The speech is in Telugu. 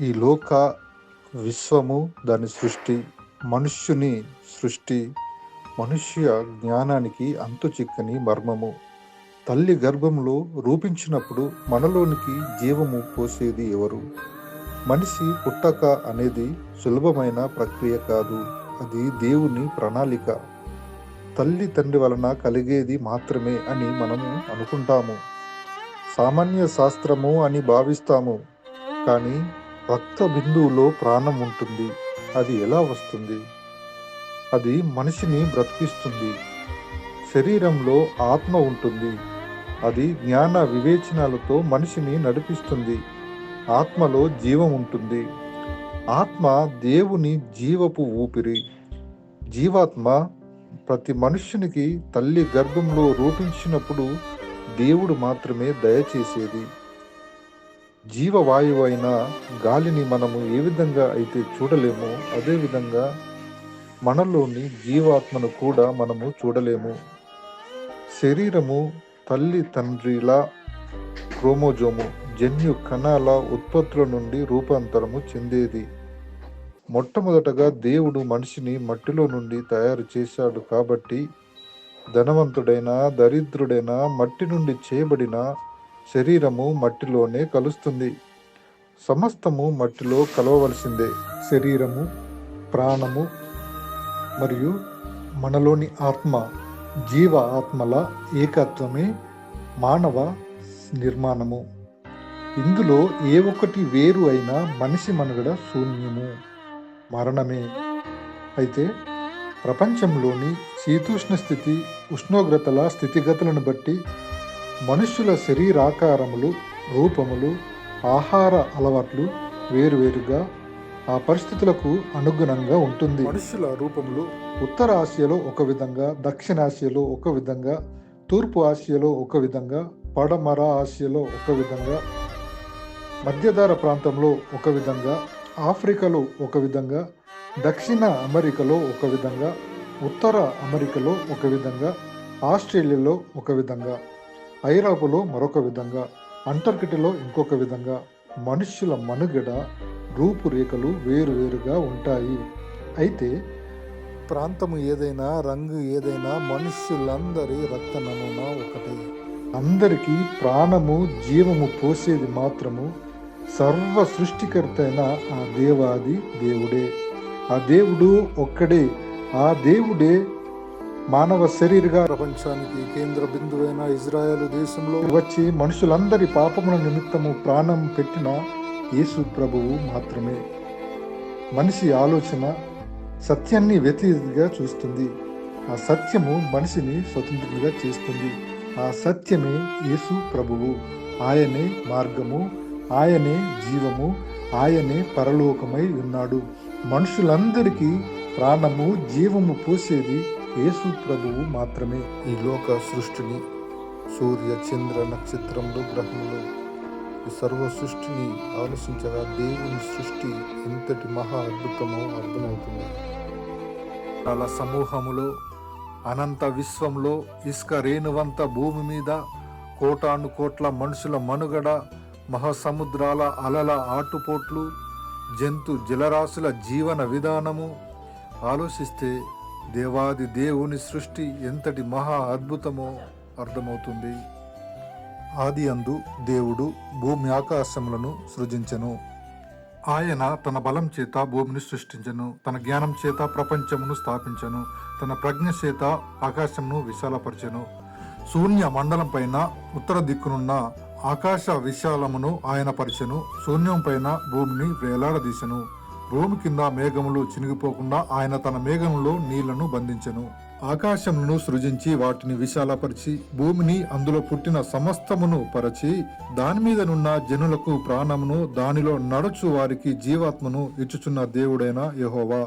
ఈ లోక విశ్వము దాని సృష్టి, మనుష్యుని సృష్టి, మనుష్య జ్ఞానానికి అంతుచిక్కని మర్మము. తల్లి గర్భంలో రూపించినప్పుడు మనలోనికి జీవము పోసేది ఎవరు? మనిషి పుట్టక అనేది సులభమైన ప్రక్రియ కాదు, అది దేవుని ప్రణాళిక. తల్లి తండ్రి వలన కలిగేది మాత్రమే అని మనము అనుకుంటాము, సామాన్య శాస్త్రము అని భావిస్తాము. కానీ రక్త బిందువులో ప్రాణం ఉంటుంది. అది ఎలా వస్తుంది? అది మనిషిని బ్రతికిస్తుంది. శరీరంలో ఆత్మ ఉంటుంది. అది జ్ఞాన వివేచనాలతో మనిషిని నడిపిస్తుంది. ఆత్మలో జీవం ఉంటుంది. ఆత్మ దేవుని జీవపు ఊపిరి. జీవాత్మ ప్రతి మనుష్యునికి తల్లి గర్భంలో రూపించినప్పుడు దేవుడు మాత్రమే దయచేసేది. జీవవాయువు అయిన గాలిని మనము ఏ విధంగా అయితే చూడలేమో, అదేవిధంగా మనలోని జీవాత్మను కూడా మనము చూడలేము. శరీరము తల్లి తండ్రిల క్రోమోజోము జన్యు కణాల ఉత్పత్తుల నుండి రూపాంతరము చెందేది. మొట్టమొదటగా దేవుడు మనిషిని మట్టిలో నుండి తయారు చేశాడు. కాబట్టి ధనవంతుడైనా దరిద్రుడైనా మట్టి నుండి చేయబడిన శరీరము మట్టిలోనే కలుస్తుంది. సమస్తము మట్టిలో కలవవలసిందే. శరీరము, ప్రాణము మరియు మనలోని ఆత్మ, జీవ ఆత్మల ఏకత్వమే మానవ నిర్మాణము. ఇందులో ఏ ఒక్కటి వేరు అయినా మనిషి మనుగడ శూన్యము, మరణమే. అయితే ప్రపంచంలోని శీతోష్ణ స్థితి, ఉష్ణోగ్రతల స్థితిగతులను బట్టి మనుష్యుల శరీరాకారములు, రూపములు, ఆహార అలవాట్లు వేరువేరుగా ఆ పరిస్థితులకు అనుగుణంగా ఉంటుంది. మనుష్యుల రూపములు ఉత్తర ఆసియాలో ఒక విధంగా, దక్షిణాసియాలో ఒక విధంగా, తూర్పు ఆసియాలో ఒక విధంగా, పడమర ఆసియాలో ఒక విధంగా, మధ్యధరా ప్రాంతంలో ఒక విధంగా, ఆఫ్రికాలో ఒక విధంగా, దక్షిణ అమెరికాలో ఒక విధంగా, ఉత్తర అమెరికాలో ఒక విధంగా, ఆస్ట్రేలియాలో ఒక విధంగా, ఐరోపాలో మరొక విధంగా, అంటార్కిటికాలో ఇంకొక విధంగా మనుష్యుల మనుగడ రూపురేఖలు వేరువేరుగా ఉంటాయి. అయితే ప్రాంతము ఏదైనా, రంగు ఏదైనా, మనుష్యులందరి రక్త నమూనా ఒకటే. అందరికీ ప్రాణము, జీవము పోసేది మాత్రము సర్వ సృష్టికర్త అయిన ఆ దేవాది దేవుడే. ఆ దేవుడు ఒక్కడే. ఆ దేవుడే మానవ శరీరగా ప్రపంచానికి కేంద్ర బిందువైన ఇజ్రాయేలు దేశంలో వచ్చి మనుషులందరి పాపముల నిమిత్తము ప్రాణం పెట్టిన యేసు ప్రభువు మాత్రమే. మనిషి ఆలోచన సత్యాన్ని వ్యతిరేకంగా చూస్తుంది. ఆ సత్యము మనిషిని స్వతంత్రునిగా చేస్తుంది. ఆ సత్యమే యేసు ప్రభువు. ఆయనే మార్గము, ఆయనే జీవము, ఆయనే పరలోకమై ఉన్నాడు. మనుషులందరికీ ప్రాణము, జీవము పోసేది యేసు ప్రభువు మాత్రమే. ఈ లోక సృష్టిని, సూర్య చంద్ర నక్షత్రములు, గ్రహములు, ఈ సర్వ సృష్టిని ఆలోచించగా దేవుని సృష్టి ఎంతటి మహా అద్భుతమో అర్థమవుతుంది. చాలా సమూహములో, అనంత విశ్వంలో, ఇసుక రేణువంత భూమి మీద కోటాను కోట్ల మనుషుల మనుగడ, మహాసముద్రాల అలల ఆటుపోట్లు, జంతు జలరాశుల జీవన విధానము ఆలోచిస్తే దేవాది దేవుని సృష్టి ఎంతటి మహా అద్భుతమో అర్థమవుతుంది. ఆది అందు దేవుడు భూమి ఆకాశములను సృజించెను. ఆయన తన బలం చేత భూమిని సృష్టించెను. తన జ్ఞానం చేత ప్రపంచమును స్థాపించెను. తన ప్రజ్ఞ చేత ఆకాశమును విశాలపరచెను. శూన్య మండలం పైన ఉత్తర దిక్కునున్న ఆకాశ విశాలమును ఆయన పరిచెను. శూన్యం పైన భూమిని వేలాడదీసెను. భూమి కింద మేఘములు చినిగిపోకుండా ఆయన తన మేఘములో నీళ్లను బంధించెను. ఆకాశమును సృజించి వాటిని విశాలపరిచి భూమిని అందులో పుట్టిన సమస్తమును పరచి దాని మీదనున్న జనులకు ప్రాణమును, దానిలో నడుచు వారికి జీవాత్మను ఇచ్చుచున్న దేవుడైన యెహోవా.